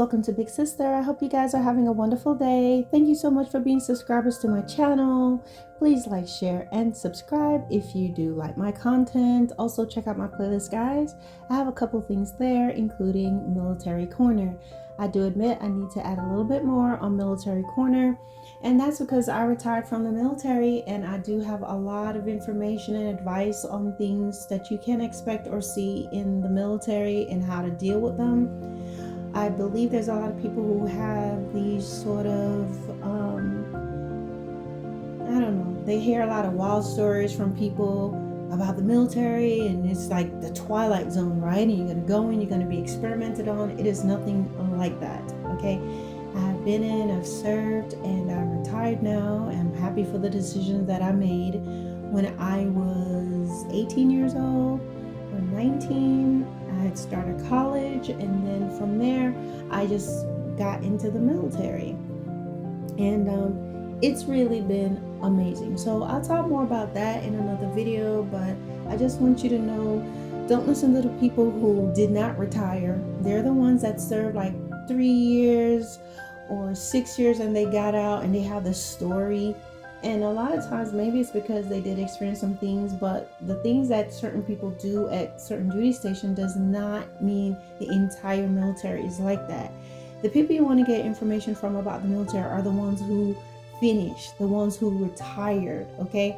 welcome to Big Sister. I hope you guys are having a wonderful day. Thank you so much for being subscribers to my channel. Please like, share, and subscribe if you do like my content. Also check out my playlist, guys. I have a couple things there, including Military Corner. I do admit I need to add a little bit more on Military Corner, and that's because I retired from the military and I do have a lot of information and advice on things that you can expect or see in the military and how to deal with them. I believe there's a lot of people who have these sort of, I don't know, they hear a lot of wild stories from people about the military, and it's like the Twilight Zone, right? And you're going to go in, you're going to be experimented on. It is nothing like that, okay? I've been in, I've served, and I'm retired now. I'm happy for the decisions that I made when I was 18 years old or 19. I had started college, and then from there, I just got into the military. And it's really been amazing. So I'll talk more about that in another video, but I just want you to know, don't listen to the people who did not retire. They're the ones that served like 3 years or 6 years and they got out and they have the story. And a lot of times maybe it's because they did experience some things, but the things that certain people do at certain duty station does not mean the entire military is like that. The people you want to get information from about the military are the ones who finished, the ones who retired, okay?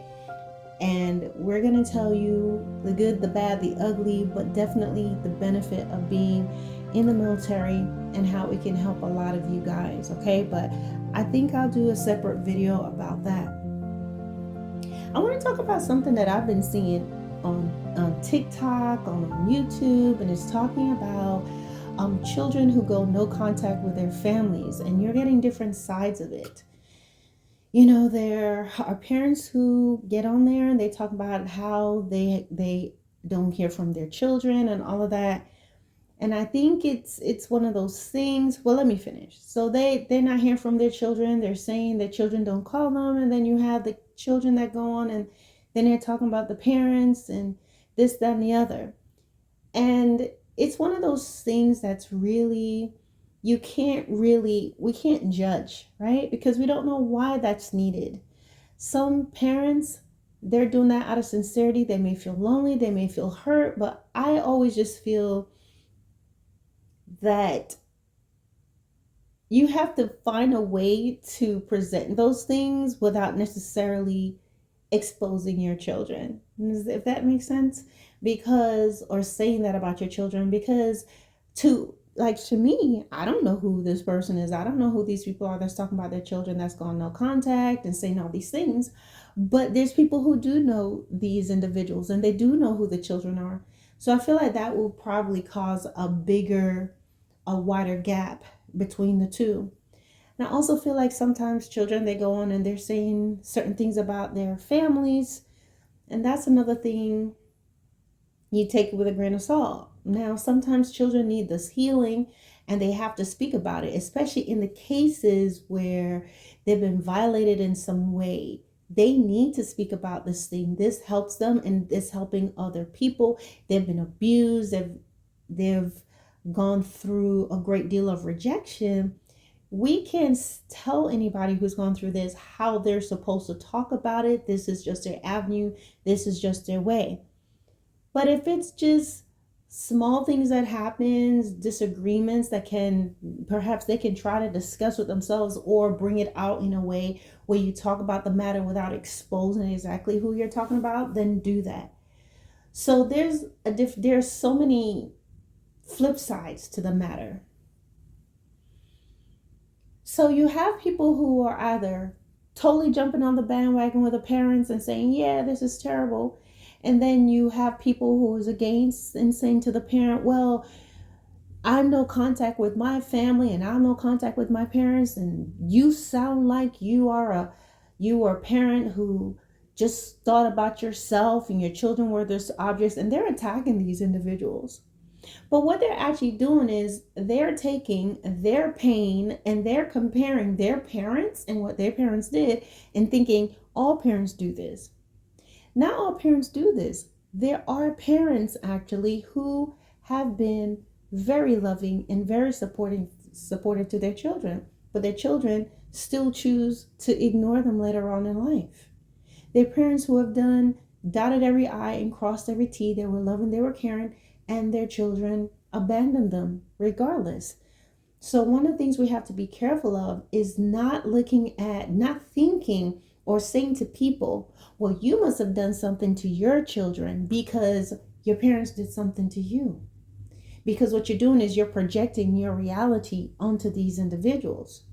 And we're going to tell you the good, the bad, the ugly, but definitely the benefit of being in the military and how it can help a lot of you guys, okay? But I think I'll do a separate video about that. I want to talk about something that I've been seeing on TikTok, on YouTube, and it's talking about children who go no contact with their families, and you're getting different sides of it. You know, there are parents who get on there and they talk about how they don't hear from their children and all of that. And I think it's one of those things. Well, let me finish. So they're not hearing from their children. They're saying that children don't call them, and then you have the children that go on and then they're talking about the parents and this, that, and the other. And it's one of those things that's really, we can't judge, right? Because we don't know why that's needed. Some parents, they're doing that out of sincerity. They may feel lonely, they may feel hurt, but I always just feel that you have to find a way to present those things without necessarily exposing your children, if that makes sense. Because, or saying that about your children, because to me, I don't know who this person is. I don't know who these people are that's talking about their children that's gone no contact and saying all these things. But there's people who do know these individuals and they do know who the children are. So I feel like that will probably cause a wider gap between the two. And I also feel like sometimes children, they go on and they're saying certain things about their families. And that's another thing you take it with a grain of salt. Now, sometimes children need this healing and they have to speak about it, especially in the cases where they've been violated in some way. They need to speak about this thing. This helps them and it's helping other people. They've been abused. They've gone through a great deal of rejection. We can tell anybody who's gone through this how they're supposed to talk about it. This is just their avenue. This is just their way. But if it's just small things that happens, disagreements that perhaps they can try to discuss with themselves or bring it out in a way where you talk about the matter without exposing exactly who you're talking about, then do that. So there's so many flip sides to the matter. So you have people who are either totally jumping on the bandwagon with the parents and saying, yeah, this is terrible. And then you have people who is against and saying to the parent, well, I'm no contact with my family and I'm no contact with my parents. And you sound like you are a parent who just thought about yourself and your children were this objects, and they're attacking these individuals. But what they're actually doing is they're taking their pain and they're comparing their parents and what their parents did and thinking all parents do this. Not all parents do this. There are parents actually who have been very loving and very supporting supportive to their children, but their children still choose to ignore them later on in life. Their parents who have dotted every I and crossed every T, they were loving, they were caring, and their children abandoned them regardless. So one of the things we have to be careful of is not thinking or saying to people, well, you must have done something to your children because your parents did something to you. Because what you're doing is you're projecting your reality onto these individuals.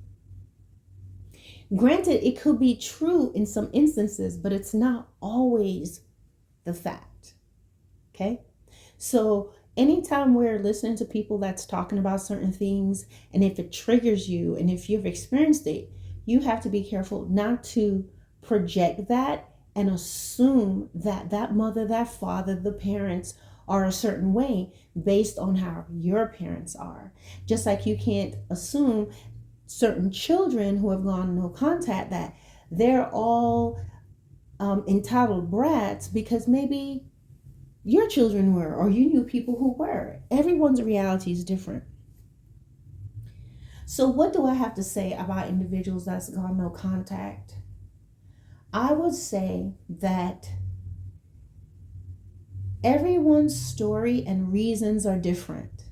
Granted, it could be true in some instances, but it's not always the fact. Okay? So anytime we're listening to people that's talking about certain things, and if it triggers you and if you've experienced it, you have to be careful not to project that and assume that that mother, that father, the parents are a certain way based on how your parents are. Just like you can't assume certain children who have gone no contact that they're all entitled brats because maybe your children were, or you knew people who were. Everyone's reality is different. So what do I have to say about individuals that's gone no contact? I would say that everyone's story and reasons are different.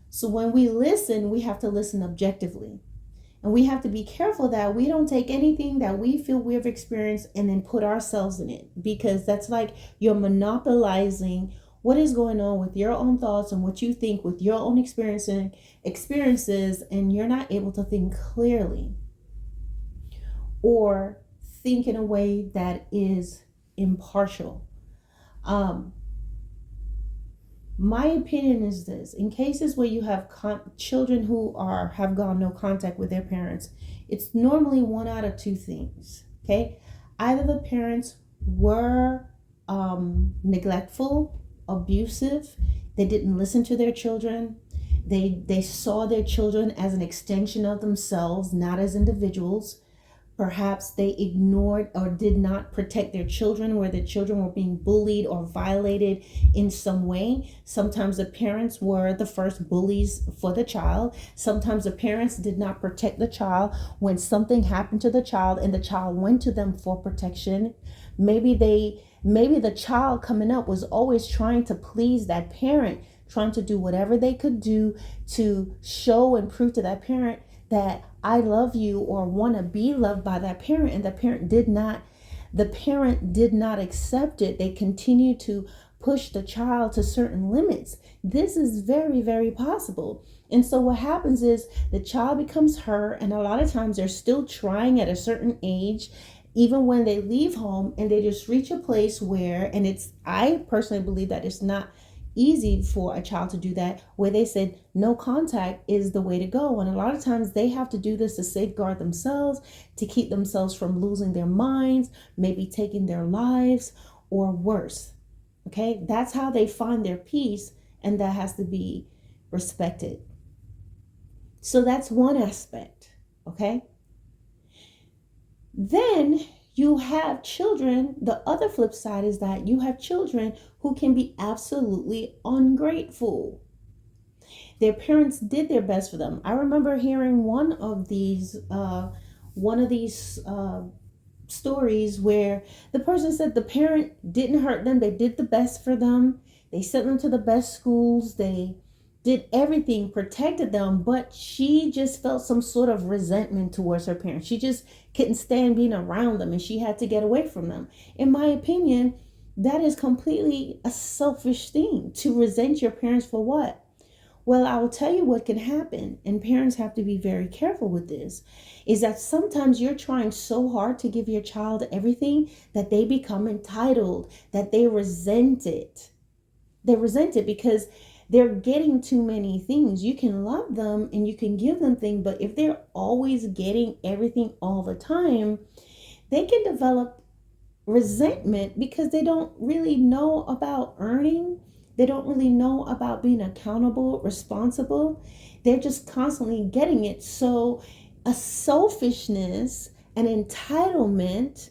So when we listen, we have to listen objectively. And we have to be careful that we don't take anything that we feel we've experienced and then put ourselves in it. Because that's like you're monopolizing what is going on with your own thoughts and what you think with your own experiences, and you're not able to think clearly or think in a way that is impartial. My opinion is this: in cases where you have children who have gone no contact with their parents, it's normally one out of two things. Okay, either the parents were neglectful, abusive, they didn't listen to their children, they saw their children as an extension of themselves, not as individuals. Perhaps they ignored or did not protect their children, where the children were being bullied or violated in some way. Sometimes the parents were the first bullies for the child. Sometimes the parents did not protect the child when something happened to the child and the child went to them for protection. Maybe the child coming up was always trying to please that parent, trying to do whatever they could do to show and prove to that parent that I love you, or want to be loved by that parent, and the parent did not accept it. They continued to push the child to certain limits. This is very, very possible. And so what happens is the child becomes hurt, and a lot of times they're still trying at a certain age, even when they leave home, and they just reach a place where, and I personally believe that it's not easy for a child to do that, where they said no contact is the way to go. And a lot of times they have to do this to safeguard themselves, to keep themselves from losing their minds, maybe taking their lives, or worse. Okay, that's how they find their peace, and that has to be respected. So that's one aspect. Okay, then you have children. The other flip side is that you have children who can be absolutely ungrateful. Their parents did their best for them. I remember hearing one of these stories where the person said the parent didn't hurt them. They did the best for them. They sent them to the best schools. They did everything, protected them, but she just felt some sort of resentment towards her parents. She just couldn't stand being around them, and she had to get away from them. In my opinion, that is completely a selfish thing, to resent your parents for what? Well, I will tell you what can happen, and parents have to be very careful with this, is that sometimes you're trying so hard to give your child everything that they become entitled, that they resent it. They resent it because they're getting too many things. You can love them and you can give them things, but if they're always getting everything all the time, they can develop resentment because they don't really know about earning. They don't really know about being accountable, responsible. They're just constantly getting it. So a selfishness, an entitlement,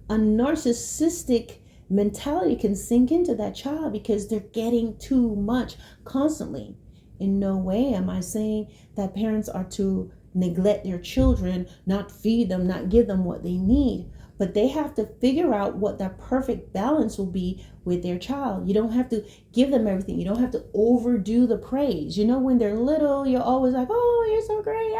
a narcissistic mentality can sink into that child because they're getting too much constantly. In no way am I saying that parents are to neglect their children, not feed them, not give them what they need. But they have to figure out what that perfect balance will be with their child. You don't have to give them everything. You don't have to overdo the praise. You know, when they're little, you're always like, oh, you're so great,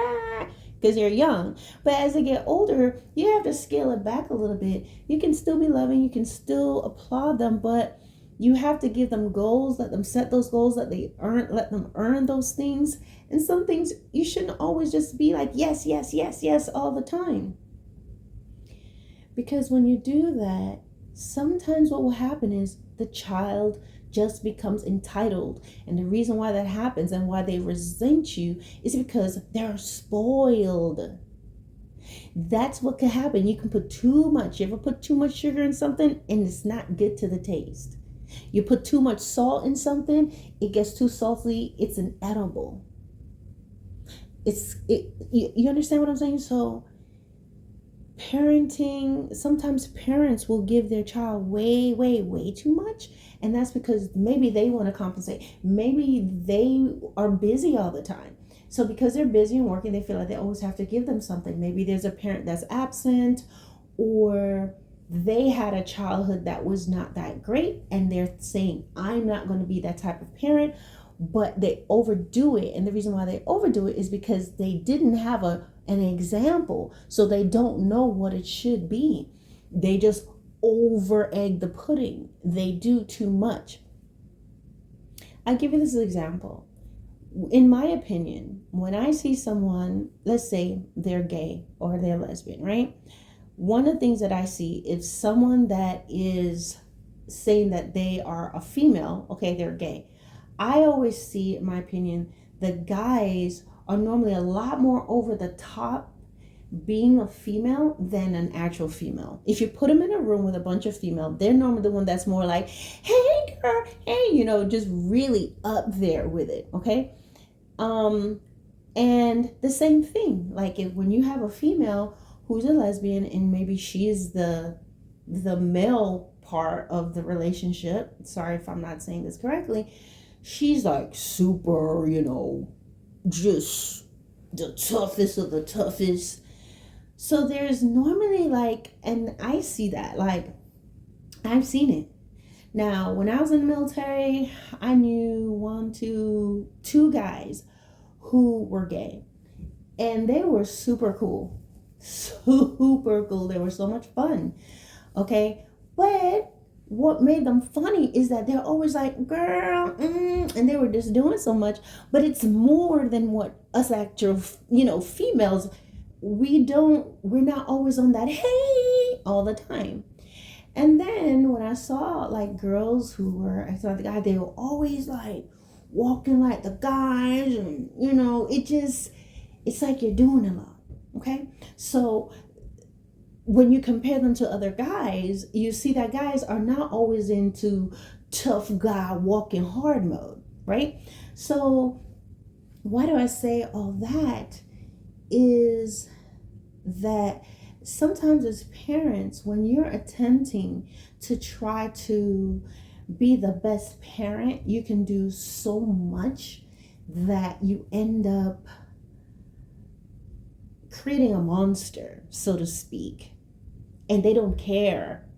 because you're young. But as they get older, you have to scale it back a little bit. You can still be loving, you can still applaud them, but you have to give them goals, let them set those goals, let them earn those things. And some things you shouldn't always just be like, yes, yes, yes, yes, all the time. Because when you do that, sometimes what will happen is the child just becomes entitled. And the reason why that happens and why they resent you is because they're spoiled. That's what can happen. You can put too much. You ever put too much sugar in something and it's not good to the taste? You put too much salt in something, it gets too salty, it's inedible. You understand what I'm saying? So parenting, sometimes parents will give their child way, way, way too much. And that's because maybe they want to compensate. Maybe they are busy all the time. So because they're busy and working, they feel like they always have to give them something. Maybe there's a parent that's absent, or they had a childhood that was not that great. And they're saying, I'm not going to be that type of parent. But they overdo it. And the reason why they overdo it is because they didn't have an example. So they don't know what it should be. They just over egg the pudding. They do too much. I'll give you this example. In my opinion, when I see someone, let's say they're gay or they're lesbian, right? One of the things that I see is someone that is saying that they are a female, okay, they're gay. I always see, in my opinion, the guys are normally a lot more over the top being a female than an actual female. If you put them in a room with a bunch of female, they're normally the one that's more like, hey girl, hey, just really up there with it, okay? And the same thing, like when you have a female who's a lesbian and maybe she's the male part of the relationship, sorry if I'm not saying this correctly, she's like super, just the toughest of the toughest. So there's normally like, and I see that, like, I've seen it. Now, when I was in the military, I knew two guys who were gay. And they were super cool. Super cool. They were so much fun. Okay? But what made them funny is that they're always like, girl, and they were just doing so much. But it's more than what us actual, females, we're not always on that, hey, all the time. And then when I saw like girls who were acting like the guy, they were always like walking like the guys, and it's like you're doing a lot. Okay? So when you compare them to other guys, you see that guys are not always into tough guy walking hard mode, right? So why do I say all that is that sometimes as parents, when you're attempting to try to be the best parent, you can do so much that you end up creating a monster, so to speak. And they don't care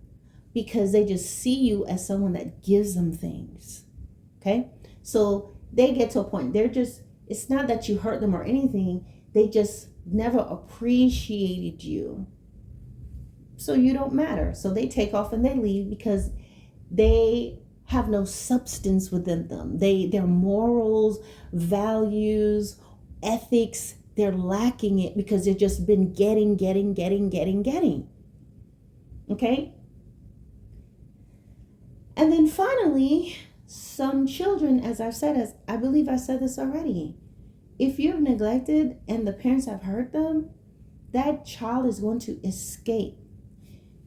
because they just see you as someone that gives them things. Okay? So they get to a point, it's not that you hurt them or anything, they just never appreciated you. So you don't matter. So they take off and they leave because they have no substance within them. Their morals, values, ethics, they're lacking it because they've just been getting. Okay? And then finally, some children, as I believe I said this already, if you've neglected and the parents have hurt them, that child is going to escape.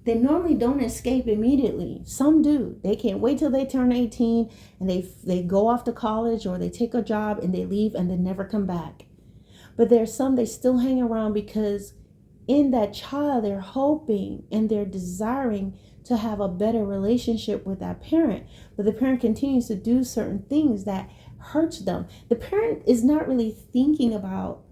They normally don't escape immediately. Some do. They can't wait till they turn 18 and they go off to college or they take a job and they leave and they never come back. But there's some, they still hang around because in that child, they're hoping and they're desiring to have a better relationship with that parent. But the parent continues to do certain things that hurts them. The parent is not really thinking about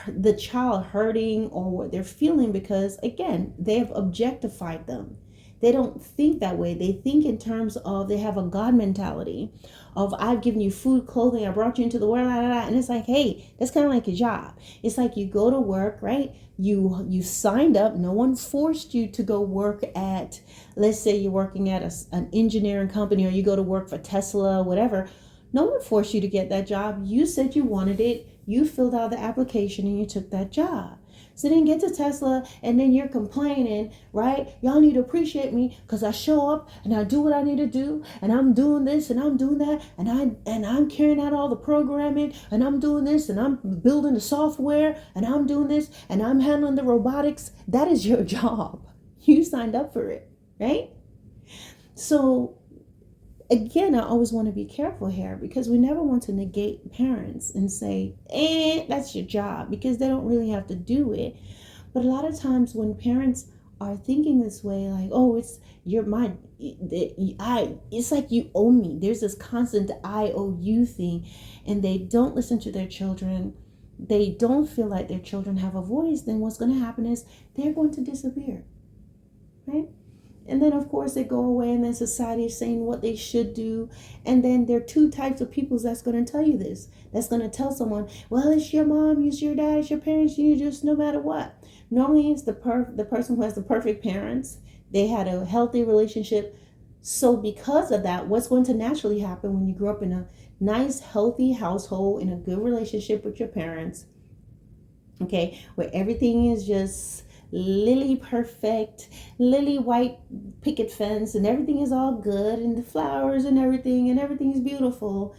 the child hurting or what they're feeling, because again, they have objectified them. They don't think that way. They think in terms of, they have a God mentality of, I've given you food, clothing, I brought you into the world, and it's like, hey, that's kind of like a job. It's like you go to work, right? You signed up. No one forced you to go work at, let's say you're working at an engineering company, or you go to work for Tesla, whatever. No one forced you to get that job. You said you wanted it. You filled out the application and you took that job. So then get to Tesla and then you're complaining, right? Y'all need to appreciate me because I show up and I do what I need to do, and I'm doing this and I'm doing that, and I'm carrying out all the programming, and I'm doing this and I'm building the software, and I'm doing this and I'm handling the robotics. That is your job. You signed up for it, right? So again, I always want to be careful here, because we never want to negate parents and say, that's your job, because they don't really have to do it. But a lot of times when parents are thinking this way, like, oh, it's like you owe me. There's this constant I owe you thing, and they don't listen to their children. They don't feel like their children have a voice. Then what's going to happen is they're going to disappear, right? And then, of course, they go away, and then society is saying what they should do. And then there are two types of people that's going to tell you this. That's going to tell someone, well, it's your mom, it's your dad, it's your parents, you just no matter what. Normally, it's the person who has the perfect parents. They had a healthy relationship. So because of that, what's going to naturally happen when you grow up in a nice, healthy household, in a good relationship with your parents, okay, where everything is just lily perfect, lily white picket fence, and everything is all good, and the flowers and everything is beautiful,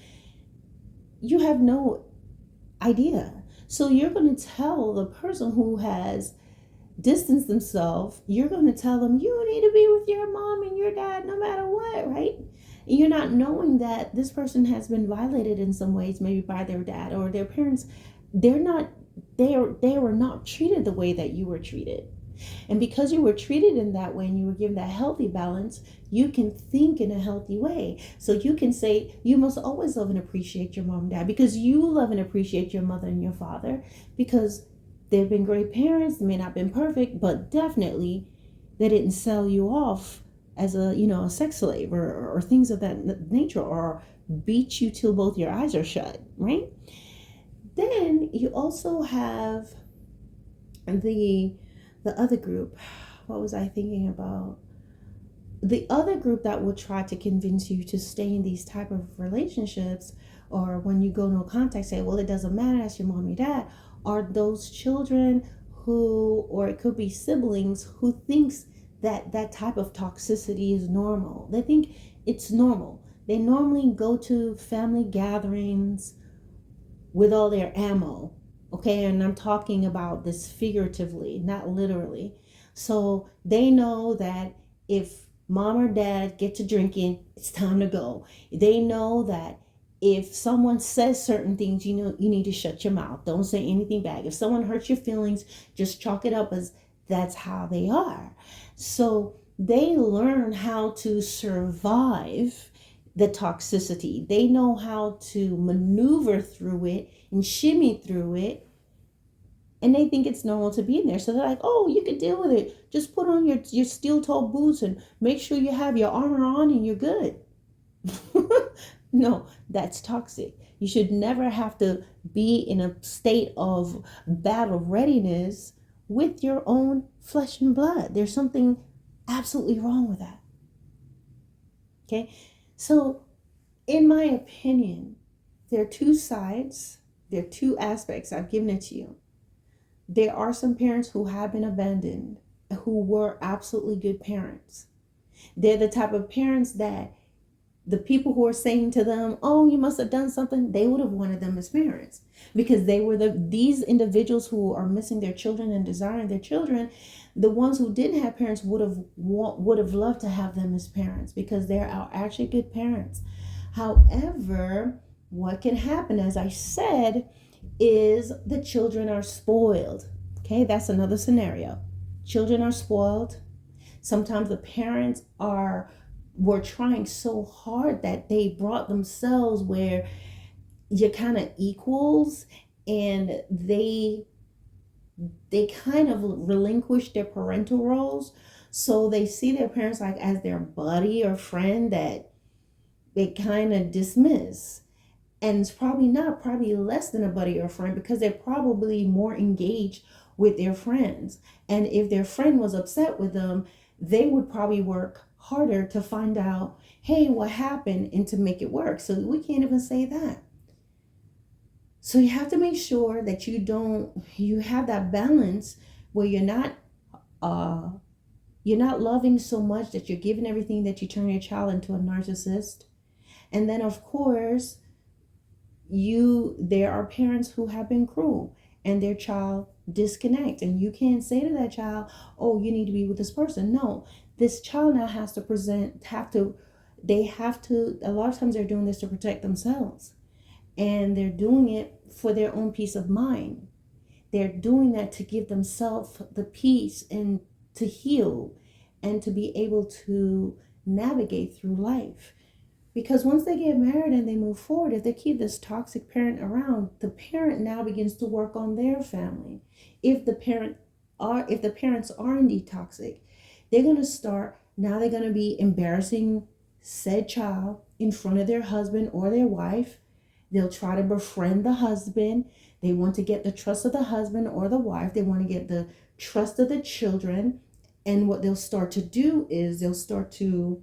you have no idea. So you're going to tell the person who has distanced themselves, you're going to tell them, you need to be with your mom and your dad no matter what, right? And you're not knowing that this person has been violated in some ways, maybe by their dad or their parents. They were not treated the way that you were treated. And because you were treated in that way and you were given that healthy balance, you can think in a healthy way. So you can say, you must always love and appreciate your mom and dad, because you love and appreciate your mother and your father, because they've been great parents. They may not have been perfect, but definitely they didn't sell you off as a sex slave or things of that nature, or beat you till both your eyes are shut, right? Then you also have the other group. What was I thinking about? The other group that will try to convince you to stay in these type of relationships, or when you go no contact, say, well, it doesn't matter, that's your mom or dad, are those children who, or it could be siblings, who thinks that that type of toxicity is normal. They think it's normal. They normally go to family gatherings with all their ammo, okay? And I'm talking about this figuratively, not literally. So they know that if mom or dad get to drinking, it's time to go. They know that if someone says certain things, you need to shut your mouth. Don't say anything back. If someone hurts your feelings, just chalk it up as that's how they are. So they learn how to survive the toxicity. They know how to maneuver through it and shimmy through it. And they think it's normal to be in there. So they're like, oh, you can deal with it. Just put on your steel-toe boots and make sure you have your armor on and you're good. No, that's toxic. You should never have to be in a state of battle readiness with your own flesh and blood. There's something absolutely wrong with that. Okay? So, in my opinion, there are two sides. There are two aspects. I've given it to you. There are some parents who have been abandoned, who were absolutely good parents. They're the type of parents that the people who are saying to them, oh, you must have done something, they would have wanted them as parents, because they were these individuals who are missing their children and desiring their children. The ones who didn't have parents would have loved to have them as parents, because they are actually good parents. However, what can happen, as I said, is the children are spoiled. Okay, that's another scenario. Children are spoiled. Sometimes the parents were trying so hard that they brought themselves where you're kind of equals, and they kind of relinquish their parental roles. So they see their parents like as their buddy or friend that they kind of dismiss. And it's probably not, probably less than a buddy or friend, because they're probably more engaged with their friends. And if their friend was upset with them, they would probably work harder to find out, hey, what happened, and to make it work. So we can't even say that. So you have to make sure that you have that balance where uh you're not loving so much that you're giving everything, that you turn your child into a narcissist. And then of course, there are parents who have been cruel and their child disconnect, and you can't say to that child, oh, you need to be with this person. No, this child now has to they have to, a lot of times they're doing this to protect themselves, and they're doing it for their own peace of mind. They're doing that to give themselves the peace and to heal and to be able to navigate through life. Because once they get married and they move forward, if they keep this toxic parent around, the parent now begins to work on their family. If the parents are indeed toxic, they're going to be embarrassing said child in front of their husband or their wife. They'll try to befriend the husband. They want to get the trust of the husband or the wife. They want to get the trust of the children. And what they'll start to do is they'll start to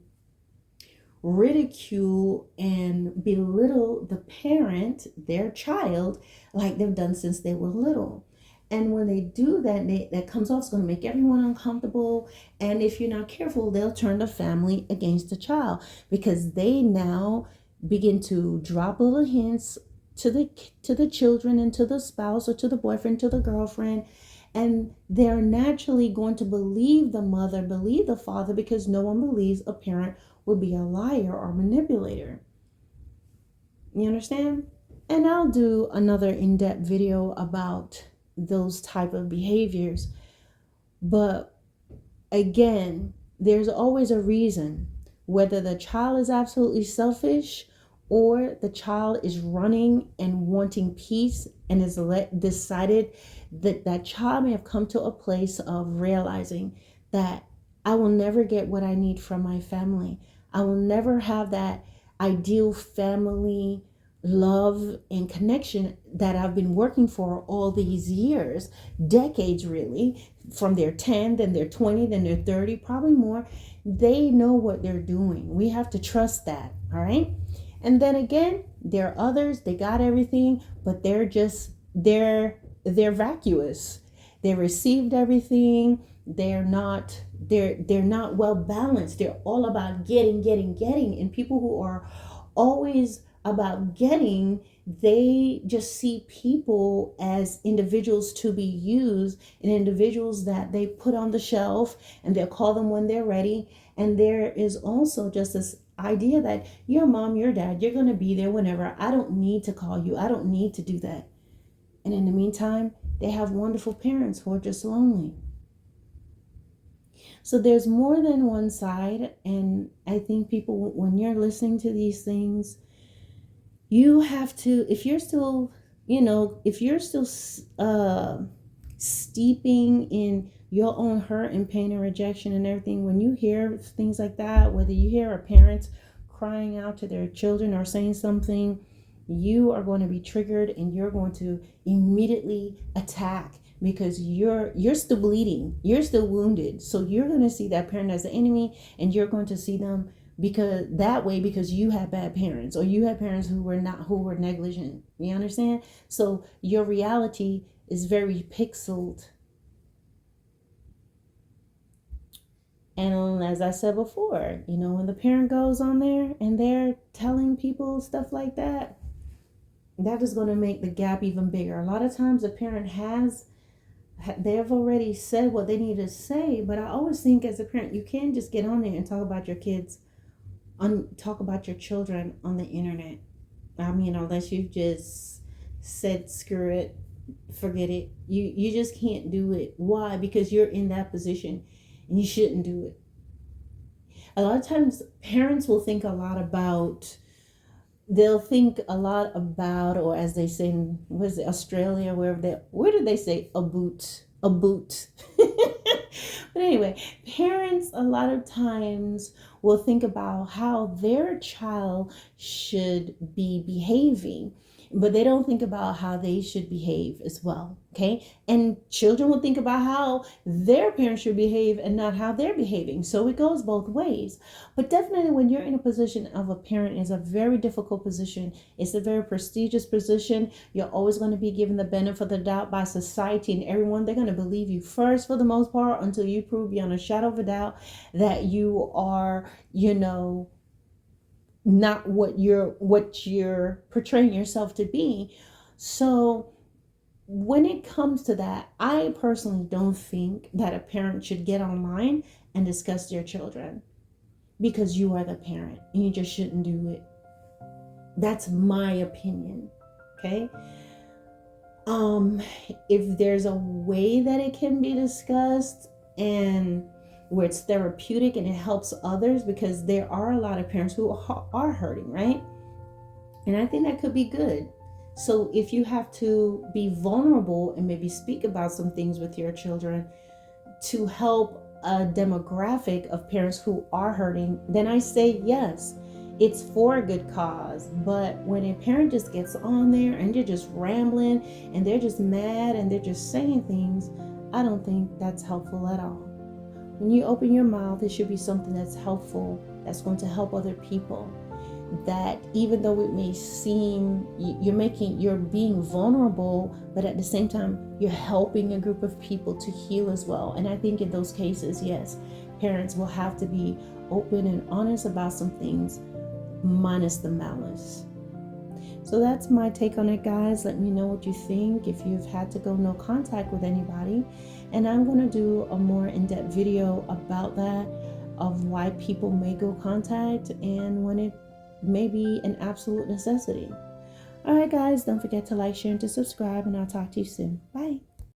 ridicule and belittle the parent, their child, like they've done since they were little. And when they do that, that comes off, it's going to make everyone uncomfortable. And if you're not careful, they'll turn the family against the child, because they now begin to drop little hints to the children and to the spouse or to the boyfriend, to the girlfriend. And they're naturally going to believe the mother, believe the father, because no one believes a parent would be a liar or manipulator. You understand? And I'll do another in-depth video about those type of behaviors. But again, there's always a reason, whether the child is absolutely selfish or the child is running and wanting peace and is decided that that child may have come to a place of realizing that I will never get what I need from my family. I will never have that ideal family love and connection that I've been working for all these years, decades really, from their 10, then they're 20, then they're 30, probably more. They know what they're doing. We have to trust that, all right? And then again, there are others, they got everything, but they're vacuous. They received everything. They're not well balanced. They're all about getting. And people who are always about getting, they just see people as individuals to be used, and individuals that they put on the shelf, and they'll call them when they're ready. And there is also just this idea that your mom, your dad, you're going to be there whenever. I don't need to call you. I don't need to do that. And in the meantime, they have wonderful parents who are just lonely. So there's more than one side. And I think people, when you're listening to these things, you have to, if you're still steeping in your own hurt and pain and rejection and everything, when you hear things like that, whether you hear a parent crying out to their children or saying something, you are going to be triggered and you're going to immediately attack, because you're still bleeding, you're still wounded. So you're going to see that parent as the enemy, and you're going to see them because you had bad parents, or you had parents who were negligent. You understand? So your reality is very pixeled. And as I said before, when the parent goes on there and they're telling people stuff like that, that is going to make the gap even bigger. A lot of times the parent they've already said what they need to say, but I always think as a parent, you can't just get on there and talk about your kids, talk about your children on the internet. I mean, unless you've just said, screw it, forget it. You just can't do it. Why? Because you're in that position and you shouldn't do it. A lot of times parents will think a lot about they'll think a lot about, or as they say in, was it Australia, where did they say a boot? But anyway, parents a lot of times will think about how their child should be behaving, but they don't think about how they should behave as well. Okay. And children will think about how their parents should behave and not how they're behaving. So it goes both ways. But definitely, when you're in a position of a parent, is a very difficult position. It's a very prestigious position. You're always going to be given the benefit of the doubt by society and everyone. They're going to believe you first for the most part until you prove beyond a shadow of a doubt that you are, not what you're portraying yourself to be. So when it comes to that, I personally don't think that a parent should get online and discuss their children, because you are the parent and you just shouldn't do it. That's my opinion. Okay. If there's a way that it can be discussed and where it's therapeutic and it helps others, because there are a lot of parents who are hurting, right? And I think that could be good. So if you have to be vulnerable and maybe speak about some things with your children to help a demographic of parents who are hurting, then I say yes, it's for a good cause. But when a parent just gets on there and they're just rambling and they're just mad and they're just saying things, I don't think that's helpful at all. When you open your mouth, it should be something that's helpful, that's going to help other people. That even though it may seem you're being vulnerable, but at the same time you're helping a group of people to heal as well. And I think in those cases, yes, parents will have to be open and honest about some things, minus the malice. So that's my take on it, guys. Let me know what you think, if you've had to go no contact with anybody. And I'm going to do a more in-depth video about that, of why people may go contact and when it may be an absolute necessity. All right, guys, don't forget to like, share, and to subscribe, and I'll talk to you soon. Bye.